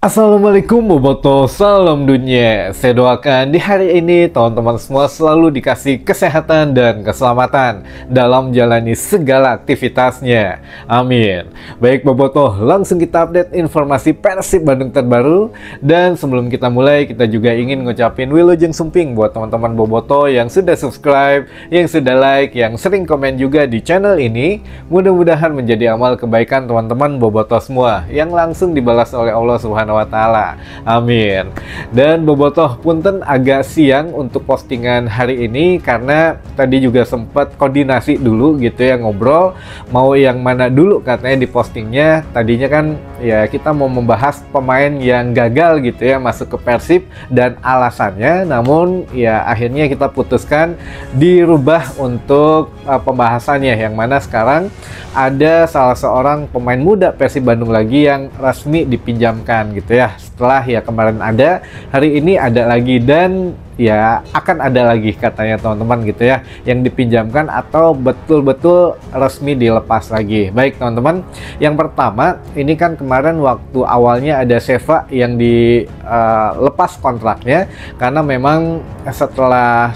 Assalamualaikum Boboto, salam dunia. Saya doakan di hari ini teman-teman semua selalu dikasih kesehatan dan keselamatan dalam menjalani segala aktivitasnya. Amin. Baik Boboto, langsung kita update informasi Persib Bandung terbaru. Dan sebelum kita mulai, kita juga ingin ngucapin wilujeng sumping buat teman-teman Boboto yang sudah subscribe, yang sudah like, yang sering komen juga di channel ini. Mudah-mudahan menjadi amal kebaikan teman-teman Boboto semua yang langsung dibalas oleh Allah Subhanahu wa Ta'ala. Amin. Dan Bobotoh punten agak siang untuk postingan hari ini karena tadi juga sempat koordinasi dulu gitu ya, ngobrol mau yang mana dulu katanya di postingnya. Tadinya kan ya kita mau membahas pemain yang gagal gitu ya masuk ke Persib dan alasannya, namun ya akhirnya kita putuskan dirubah untuk pembahasannya, yang mana sekarang ada salah seorang pemain muda Persib Bandung lagi yang resmi dipinjamkan gitu ya. Setelah ya kemarin ada, hari ini ada lagi, dan ya akan ada lagi katanya teman-teman gitu ya yang dipinjamkan atau betul-betul resmi dilepas lagi. Baik teman-teman, yang pertama ini kan kemarin waktu awalnya ada Seva yang dilepas kontraknya karena memang setelah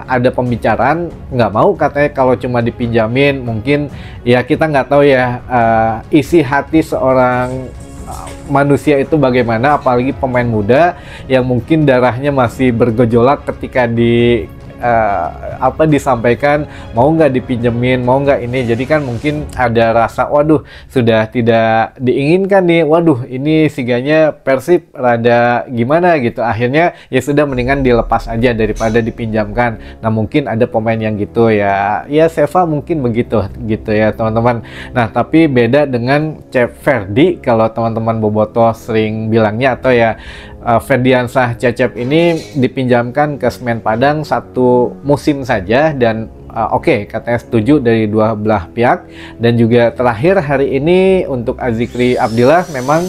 ada pembicaraan nggak mau katanya kalau cuma dipinjamin. Mungkin ya kita nggak tahu ya isi hati seorang manusia itu bagaimana, apalagi pemain muda yang mungkin darahnya masih bergejolak ketika disampaikan mau nggak dipinjemin, mau nggak ini. Jadi kan mungkin ada rasa waduh sudah tidak diinginkan nih, waduh ini siganya Persib rada gimana gitu. Akhirnya ya sudah mendingan dilepas aja daripada dipinjamkan. Nah mungkin ada pemain yang gitu ya Seva mungkin begitu gitu ya teman-teman. Nah tapi beda dengan Cep Ferdi, kalau teman-teman Boboto sering bilangnya, atau ya Ferdiansah Cecep ini dipinjamkan ke Semen Padang satu musim saja, dan oke, katanya setuju dari dua belah pihak. Dan juga terakhir hari ini untuk Azikri Abdillah memang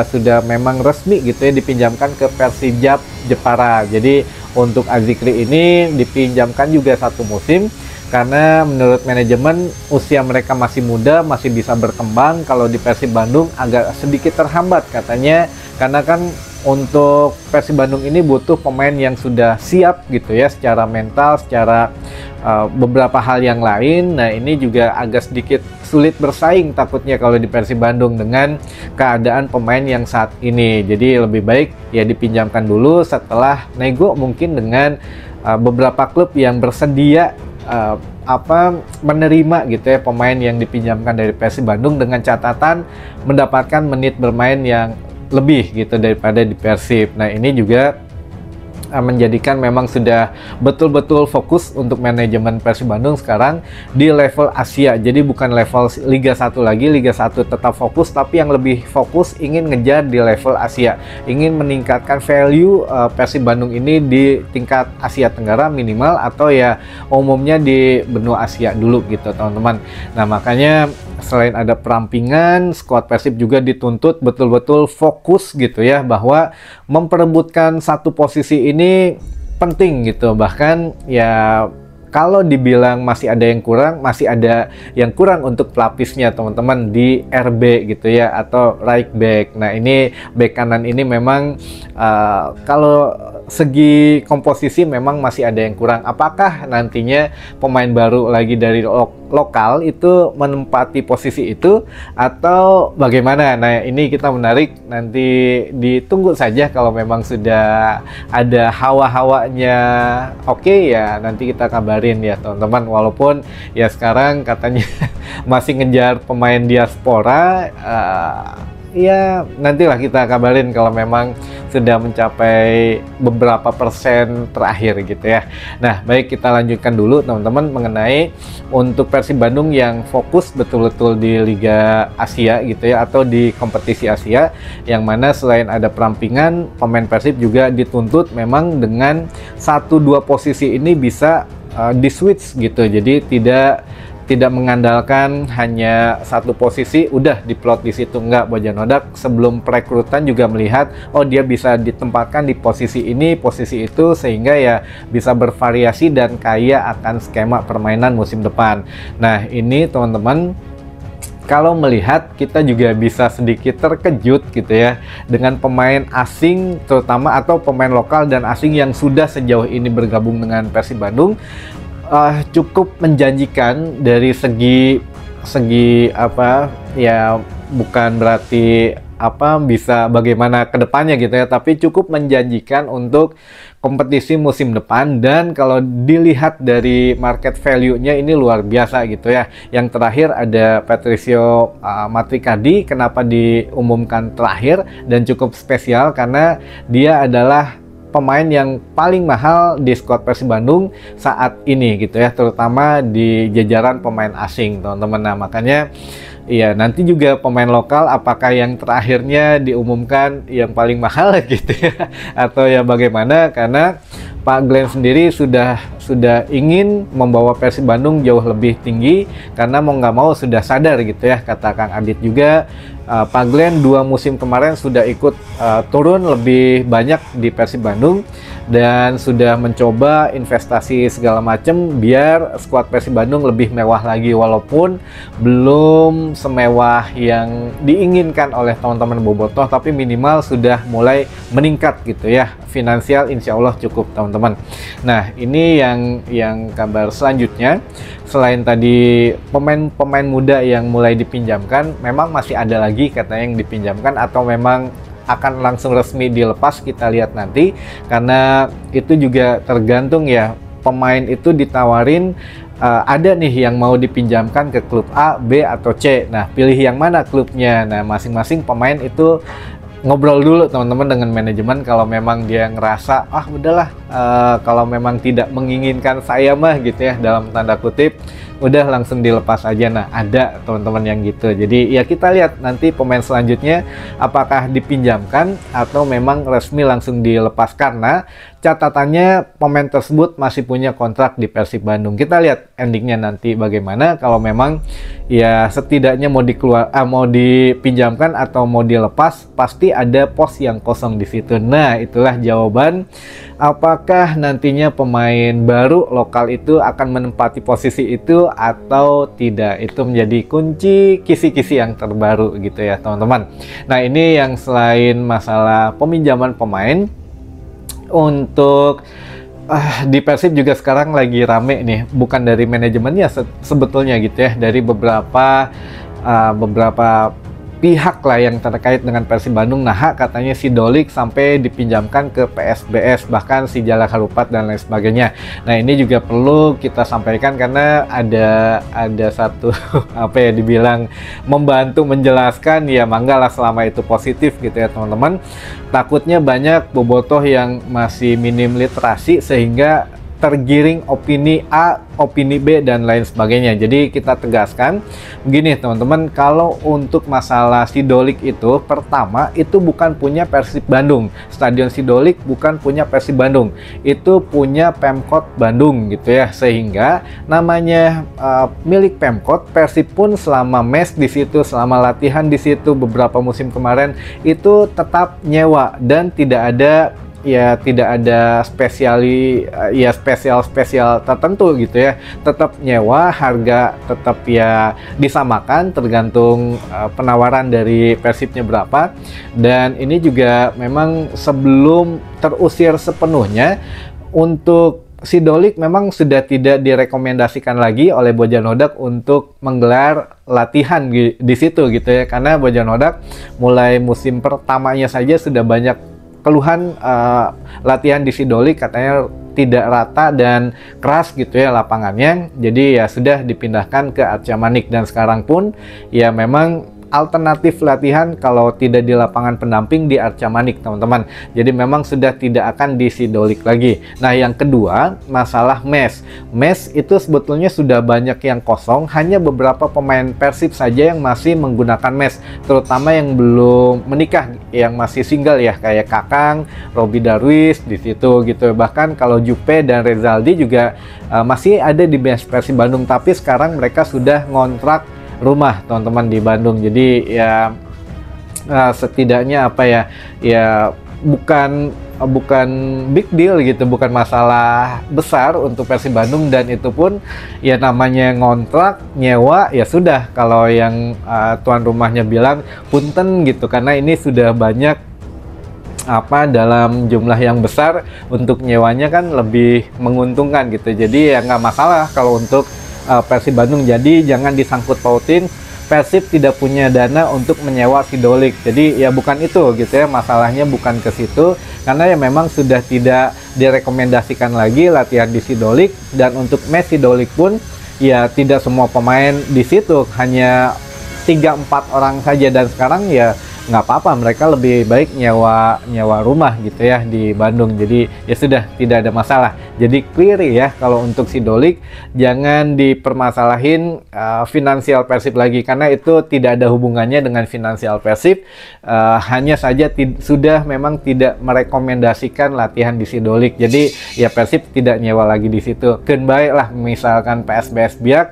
sudah memang resmi gitu ya dipinjamkan ke Persijap Jepara. Jadi untuk Azikri ini dipinjamkan juga satu musim karena menurut manajemen usia mereka masih muda, masih bisa berkembang. Kalau di Persib Bandung agak sedikit terhambat katanya, karena kan untuk Persib Bandung ini butuh pemain yang sudah siap gitu ya secara mental, secara beberapa hal yang lain. Nah ini juga agak sedikit sulit bersaing takutnya kalau di Persib Bandung dengan keadaan pemain yang saat ini. Jadi lebih baik ya dipinjamkan dulu, setelah nego mungkin dengan beberapa klub yang bersedia menerima gitu ya pemain yang dipinjamkan dari Persib Bandung, dengan catatan mendapatkan menit bermain yang lebih gitu daripada di Persib. Nah ini juga menjadikan memang sudah betul-betul fokus untuk manajemen Persib Bandung sekarang di level Asia. Jadi bukan level Liga 1 lagi, Liga 1 tetap fokus, tapi yang lebih fokus ingin ngejar di level Asia, ingin meningkatkan value Persib Bandung ini di tingkat Asia Tenggara minimal, atau ya umumnya di benua Asia dulu gitu teman-teman. Nah makanya selain ada perampingan, skuad Persib juga dituntut betul-betul fokus gitu ya, bahwa memperebutkan satu posisi ini penting gitu. Bahkan ya kalau dibilang masih ada yang kurang untuk pelapisnya teman-teman di RB gitu ya, atau right back. Nah ini back kanan ini memang kalau segi komposisi memang masih ada yang kurang. Apakah nantinya pemain baru lagi dari lokal itu menempati posisi itu atau bagaimana? Nah ini kita menarik, nanti ditunggu saja. Kalau memang sudah ada hawa-hawanya oke ya nanti kita kabarin ya teman-teman. Walaupun ya sekarang katanya masih ngejar pemain diaspora, ya nantilah kita kabarin kalau memang sudah mencapai beberapa persen terakhir gitu ya. Nah baik, kita lanjutkan dulu teman-teman mengenai untuk Persib Bandung yang fokus betul-betul di Liga Asia gitu ya, atau di kompetisi Asia, yang mana selain ada perampingan, pemain Persib juga dituntut memang dengan 1-2 posisi ini bisa di switch gitu. Jadi tidak mengandalkan hanya satu posisi udah diplot di situ, enggak. Bojanodak sebelum perekrutan juga melihat oh dia bisa ditempatkan di posisi ini, posisi itu, sehingga ya bisa bervariasi dan kaya akan skema permainan musim depan. Nah ini teman-teman kalau melihat kita juga bisa sedikit terkejut gitu ya dengan pemain asing terutama atau pemain lokal dan asing yang sudah sejauh ini bergabung dengan Persib Bandung cukup menjanjikan dari segi apa ya, bukan berarti apa bisa bagaimana kedepannya gitu ya, tapi cukup menjanjikan untuk kompetisi musim depan. Dan kalau dilihat dari market value-nya ini luar biasa gitu ya. Yang terakhir ada Patricio Matricadi. Kenapa diumumkan terakhir dan cukup spesial? Karena dia adalah pemain yang paling mahal di skuad Persib Bandung saat ini gitu ya, terutama di jajaran pemain asing teman-teman. Nah makanya iya, nanti juga pemain lokal apakah yang terakhirnya diumumkan yang paling mahal gitu ya, atau ya bagaimana, karena Pak Glenn sendiri sudah ingin membawa Persib Bandung jauh lebih tinggi, karena mau nggak mau sudah sadar gitu ya, kata Kang Adit juga, Pak Glenn 2 musim kemarin sudah ikut turun lebih banyak di Persib Bandung dan sudah mencoba investasi segala macam biar skuad Persib Bandung lebih mewah lagi, walaupun belum semewah yang diinginkan oleh teman-teman bobotoh, tapi minimal sudah mulai meningkat gitu ya, finansial insya Allah cukup teman-teman. Nah ini yang kabar selanjutnya, selain tadi pemain-pemain muda yang mulai dipinjamkan, memang masih ada lagi katanya yang dipinjamkan atau memang akan langsung resmi dilepas, kita lihat nanti, karena itu juga tergantung ya, pemain itu ditawarin ada nih yang mau dipinjamkan ke klub A, B, atau C. Nah pilih yang mana klubnya. Nah masing-masing pemain itu ngobrol dulu teman-teman dengan manajemen. Kalau memang dia ngerasa udahlah kalau memang tidak menginginkan saya mah gitu ya, dalam tanda kutip, udah langsung dilepas aja. Nah ada teman-teman yang gitu. Jadi ya kita lihat nanti pemain selanjutnya apakah dipinjamkan atau memang resmi langsung dilepas, karena catatannya pemain tersebut masih punya kontrak di Persib Bandung. Kita lihat endingnya nanti bagaimana. Kalau memang ya setidaknya mau mau dipinjamkan atau mau dilepas, pasti ada pos yang kosong di situ. Nah itulah jawaban apakah nantinya pemain baru lokal itu akan menempati posisi itu atau tidak. Itu menjadi kunci kisi-kisi yang terbaru gitu ya teman-teman. Nah ini yang selain masalah peminjaman pemain, untuk di Persib juga sekarang lagi rame nih, bukan dari manajemennya sebetulnya gitu ya, dari beberapa pihak lah yang terkait dengan Persib Bandung. Nah katanya si Dolik sampai dipinjamkan ke PSBS, bahkan si Jalak Harupat dan lain sebagainya. Nah ini juga perlu kita sampaikan karena ada satu apa ya, dibilang membantu menjelaskan, ya mangga lah selama itu positif gitu ya teman-teman. Takutnya banyak bobotoh yang masih minim literasi sehingga tergiring opini A, opini B, dan lain sebagainya. Jadi kita tegaskan begini teman-teman, kalau untuk masalah Sidolik itu, pertama itu bukan punya Persib Bandung. Stadion Sidolik bukan punya Persib Bandung, itu punya Pemkot Bandung gitu ya. Sehingga namanya milik Pemkot, Persib pun selama mes di situ, selama latihan di situ beberapa musim kemarin itu tetap nyewa dan tidak ada spesial tertentu gitu ya, tetap nyewa, harga tetap ya disamakan tergantung penawaran dari Persibnya berapa. Dan ini juga memang sebelum terusir sepenuhnya, untuk Sidolik memang sudah tidak direkomendasikan lagi oleh Bojanodak untuk menggelar latihan di situ gitu ya, karena Bojanodak mulai musim pertamanya saja sudah banyak keluhan latihan di Sidolik, katanya tidak rata dan keras gitu ya lapangannya. Jadi ya sudah dipindahkan ke Arca Manik, dan sekarang pun ya memang alternatif latihan kalau tidak di lapangan pendamping di Arca Manik teman-teman. Jadi memang sudah tidak akan di Sidolik lagi. Nah yang kedua, masalah mes itu sebetulnya sudah banyak yang kosong, hanya beberapa pemain Persib saja yang masih menggunakan mes, terutama yang belum menikah, yang masih single ya, kayak Kakang, Robi Darwis di situ gitu. Bahkan kalau Jupe dan Rezaldi juga masih ada di bench Persib Bandung, tapi sekarang mereka sudah ngontrak rumah teman-teman di Bandung. Jadi ya setidaknya apa ya, bukan bukan big deal gitu, bukan masalah besar untuk Persib Bandung, dan itu pun ya namanya ngontrak nyewa ya sudah, kalau yang tuan rumahnya bilang punten gitu, karena ini sudah banyak dalam jumlah yang besar, untuk nyewanya kan lebih menguntungkan gitu. Jadi ya nggak masalah kalau untuk Persib Bandung. Jadi jangan disangkut pautin Persib tidak punya dana untuk menyewa Sidolik. Jadi ya bukan itu gitu ya, masalahnya bukan ke situ, karena ya memang sudah tidak direkomendasikan lagi latihan di Sidolik, dan untuk mes Sidolik pun ya tidak semua pemain di situ, hanya 3-4 orang saja, dan sekarang ya nggak apa-apa, mereka lebih baik nyewa rumah gitu ya di Bandung. Jadi ya sudah, tidak ada masalah. Jadi clear ya, kalau untuk Sidolik jangan dipermasalahin finansial Persib lagi, karena itu tidak ada hubungannya dengan finansial Persib. Hanya saja sudah memang tidak merekomendasikan latihan di Sidolik. Jadi ya Persib tidak nyewa lagi di situ. Keun bae lah, misalkan PSBS Biak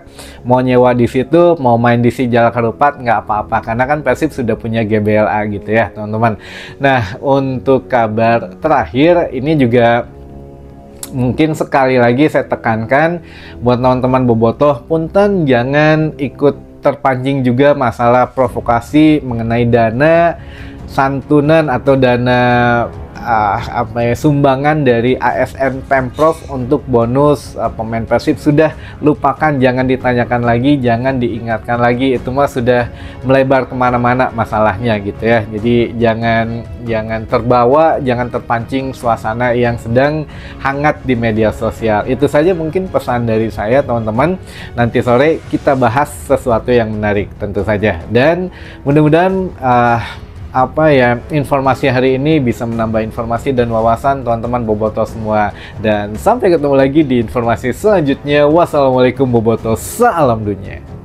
mau nyewa di situ, mau main di Sijal Karupat nggak apa-apa, karena kan Persib sudah punya GBLA gitu ya teman-teman. Nah, untuk kabar terakhir ini juga mungkin sekali lagi saya tekankan buat teman-teman bobotoh, punten jangan ikut terpancing juga masalah provokasi mengenai dana santunan atau dana sumbangan dari ASN Pemprov untuk bonus pemain Persib. Sudah lupakan, jangan ditanyakan lagi, jangan diingatkan lagi, itu mah sudah melebar kemana-mana masalahnya gitu ya. Jadi jangan terbawa, jangan terpancing suasana yang sedang hangat di media sosial. Itu saja mungkin pesan dari saya teman-teman. Nanti sore kita bahas sesuatu yang menarik tentu saja, dan mudah-mudahan informasi hari ini bisa menambah informasi dan wawasan teman-teman bobotoh semua. Dan sampai ketemu lagi di informasi selanjutnya. Wassalamualaikum bobotoh, salam dunia.